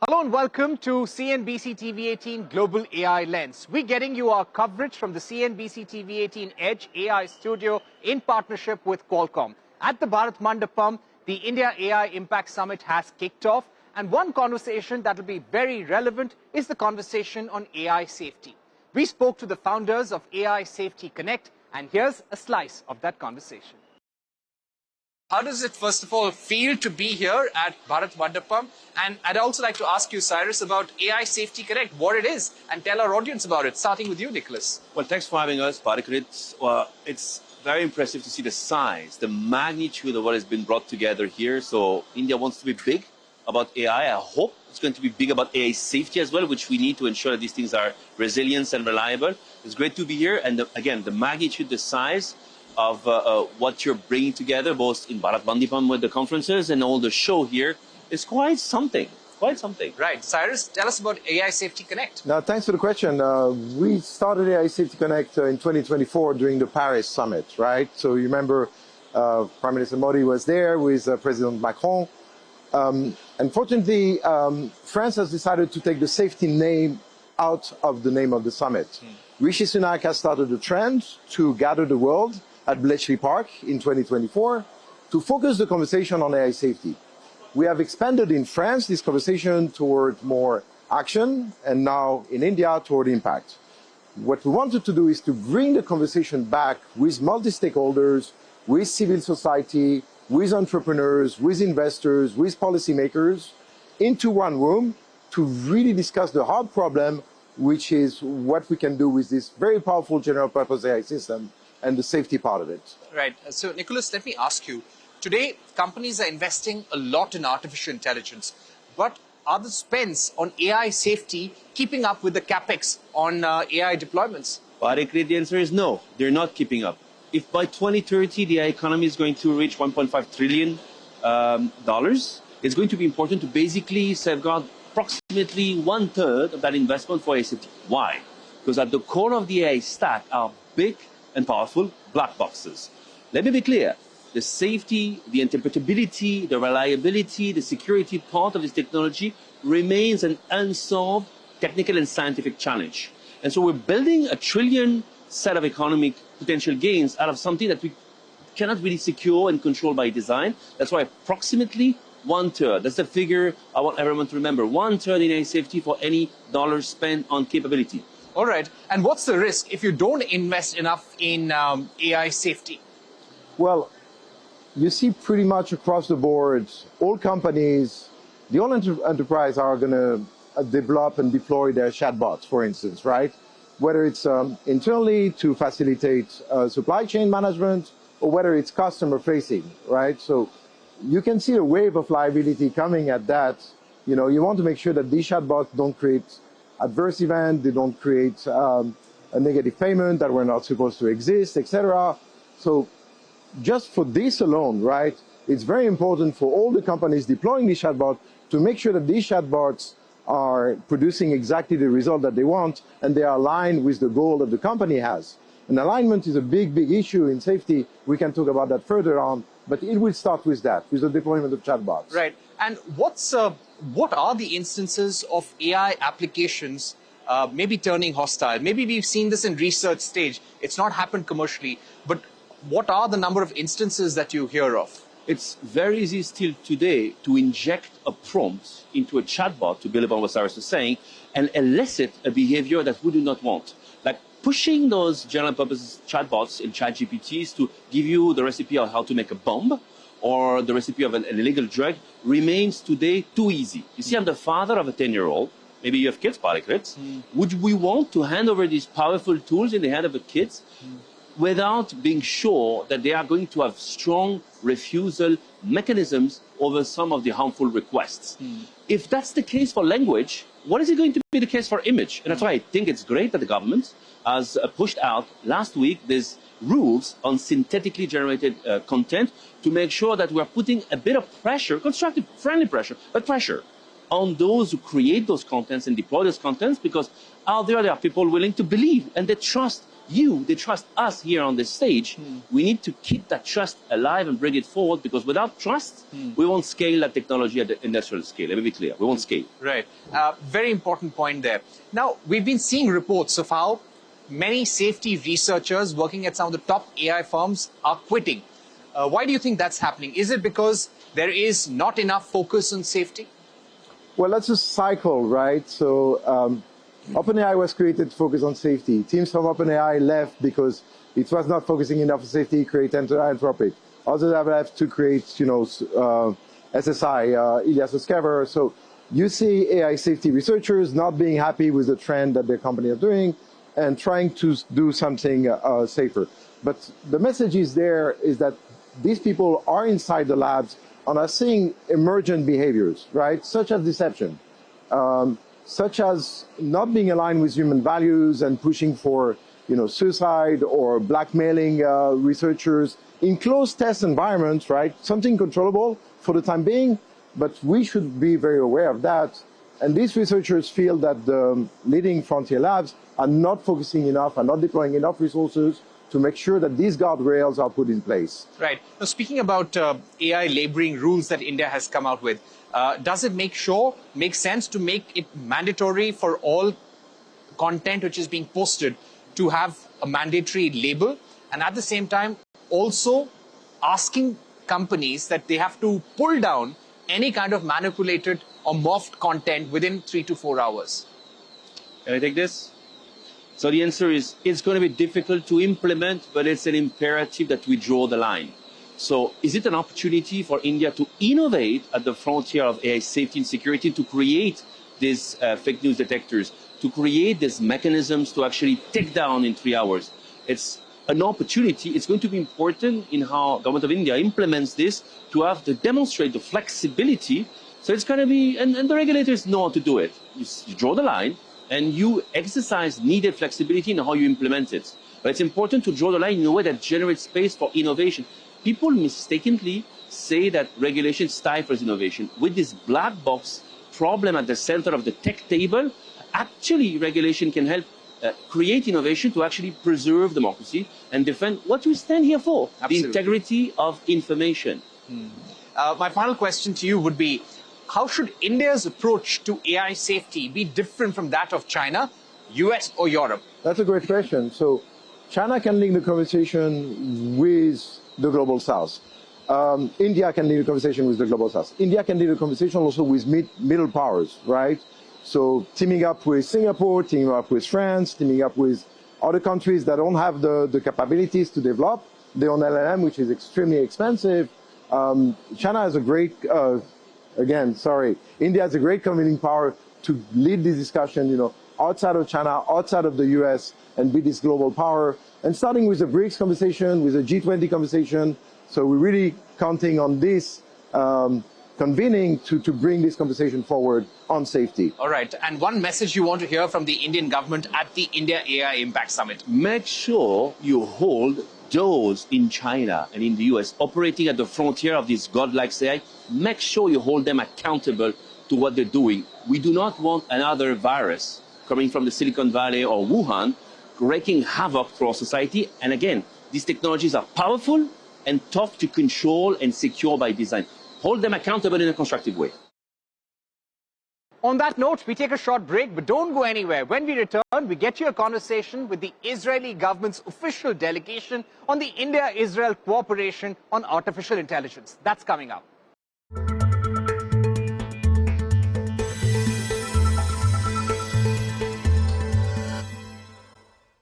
Hello and welcome to CNBC-TV18 Global AI Lens. We're getting you our coverage from the CNBC-TV18 Edge AI Studio in partnership with Qualcomm. At the Bharat Mandapam, the India AI Impact Summit has kicked off, and one conversation that will be very relevant is the conversation on AI safety. We spoke to the founders of AI Safety Connect, and here's a slice of that conversation. How does it, first of all, feel to be here at Bharat Mandapam? And I'd also like to ask you, Cyrus, about AI Safety Connect, what it is, and tell our audience about it, starting with you, Nicholas. Well, thanks for having us, Bharat. It's very impressive to see the size, the magnitude of what has been brought together here. So India wants to be big about AI. I hope it's going to be big about AI safety as well, which we need to ensure that these things are resilient and reliable. It's great to be here. And again, the magnitude, the size of what you're bringing together, both in Bharat Mandapam with the conferences and all the show here, is quite something. Quite something. Right. Cyrus, tell us about AI Safety Connect. Now, thanks for the question. We started AI Safety Connect in 2024 during the Paris summit, right? So you remember Prime Minister Modi was there with President Macron. Unfortunately, France has decided to take the safety name out of the name of the summit. Rishi Sunak has started a trend to gather the world at Bletchley Park in 2024 to focus the conversation on AI safety. We have expanded in France this conversation toward more action, and now in India toward impact. What we wanted to do is to bring the conversation back with multi-stakeholders, with civil society, with entrepreneurs, with investors, with policymakers, into one room to really discuss the hard problem, which is what we can do with this very powerful general purpose AI system and the safety part of it. Right. So, Nicholas, let me ask you. Today, companies are investing a lot in artificial intelligence, but are the spends on AI safety keeping up with the capex on AI deployments? Bharat, the answer is no, they're not keeping up. If by 2030 the economy is going to reach $1.5 trillion, it's going to be important to basically safeguard approximately 1/3 of that investment for AI safety. Why? Because at the core of the AI stack are big and powerful black boxes. Let me be clear. The safety, the interpretability, the reliability, the security part of this technology remains an unsolved technical and scientific challenge. And so we're building a trillion set of economic potential gains out of something that we cannot really secure and control by design. That's why approximately 1/3, that's the figure I want everyone to remember, 1/3 in AI safety for any dollar spent on capability. All right. And what's the risk if you don't invest enough in AI safety? Well, you see pretty much across the board, all companies, the all enterprise are going to develop and deploy their chatbots, for instance, right? Whether it's internally to facilitate supply chain management or whether it's customer facing, right? So you can see a wave of liability coming at that. You know, you want to make sure that these chatbots don't create adverse events, they don't create a negative payment that were not supposed to exist, etc. So just for this alone, right, it's very important for all the companies deploying these chatbots to make sure that these chatbots are producing exactly the result that they want and they are aligned with the goal that the company has. And alignment is a big, big issue in safety. We can talk about that further on, but it will start with that, with the deployment of chatbots. Right. And what are the instances of AI applications maybe turning hostile? Maybe we've seen this in research stage. It's not happened commercially, but what are the number of instances that you hear of? It's very easy still today to inject a prompt into a chatbot, to build upon what Cyrus was saying, and elicit a behavior that we do not want. Like pushing those general purpose chatbots in ChatGPTs to give you the recipe of how to make a bomb or the recipe of an illegal drug remains today too easy. You see, I'm the father of a 10-year-old. Maybe you have kids, Bharat. Would we want to hand over these powerful tools in the hand of the kids without being sure that they are going to have strong refusal mechanisms over some of the harmful requests? If that's the case for language, what is it going to be the case for image? And that's why I think it's great that the government has pushed out last week these rules on synthetically generated content to make sure that we're putting a bit of pressure, constructive, friendly pressure, but pressure on those who create those contents and deploy those contents, because out there are people willing to believe and they trust you, they trust us here on this stage. We need to keep that trust alive and bring it forward, because without trust, we won't scale that technology at the industrial scale. Let me be clear, we won't scale. Right. Very important point there. Now, we've been seeing reports of how many safety researchers working at some of the top AI firms are quitting. Why do you think that's happening? Is it because there is not enough focus on safety? Well, that's a cycle, right? So OpenAI was created to focus on safety. Teams from OpenAI left because it was not focusing enough on safety, create Anthropic. Others have left to create, SSI, Ilias Oscaver. So you see AI safety researchers not being happy with the trend that their company are doing and trying to do something safer. But the message is that these people are inside the labs and are seeing emergent behaviors, right? Such as deception, such as not being aligned with human values and pushing for, suicide or blackmailing researchers in closed test environments, right? Something controllable for the time being, but we should be very aware of that. And these researchers feel that the leading frontier labs are not focusing enough, are not deploying enough resources to make sure that these guardrails are put in place. Right. Now, speaking about AI labeling rules that India has come out with, does it make sense to make it mandatory for all content which is being posted to have a mandatory label, and at the same time also asking companies that they have to pull down any kind of manipulated or morphed content within 3 to 4 hours? Can I take this? So the answer is, it's going to be difficult to implement, but it's an imperative that we draw the line. So is it an opportunity for India to innovate at the frontier of AI safety and security, to create these fake news detectors, to create these mechanisms to actually take down in 3 hours? It's an opportunity. It's going to be important in how government of India implements this, to have to demonstrate the flexibility. So it's going to be, and the regulators know how to do it. You draw the line, and you exercise needed flexibility in how you implement it. But it's important to draw the line in a way that generates space for innovation. People mistakenly say that regulation stifles innovation. With this black box problem at the center of the tech table, actually regulation can help create innovation to actually preserve democracy and defend what we stand here for, Absolutely. the integrity of information. My final question to you would be, how should India's approach to AI safety be different from that of China, US or Europe? That's a great question. So China can link the conversation with the global south. India can lead a conversation with the global south. India can lead a conversation also with middle powers, right? So teaming up with Singapore, teaming up with France, teaming up with other countries that don't have the capabilities to develop their own LLM, which is extremely expensive. China has a great, India has a great convening power to lead this discussion, outside of China, outside of the US, and be this global power. And starting with the BRICS conversation, with the G20 conversation. So we're really counting on this convening to bring this conversation forward on safety. All right. And one message you want to hear from the Indian government at the India AI Impact Summit? Make sure you hold those in China and in the US operating at the frontier of this godlike AI. Make sure you hold them accountable to what they're doing. We do not want another virus coming from the Silicon Valley or Wuhan wreaking havoc to our society. And again, these technologies are powerful and tough to control and secure by design. Hold them accountable in a constructive way. On that note, we take a short break, but don't go anywhere. When we return, we get you a conversation with the Israeli government's official delegation on the India-Israel cooperation on artificial intelligence. That's coming up.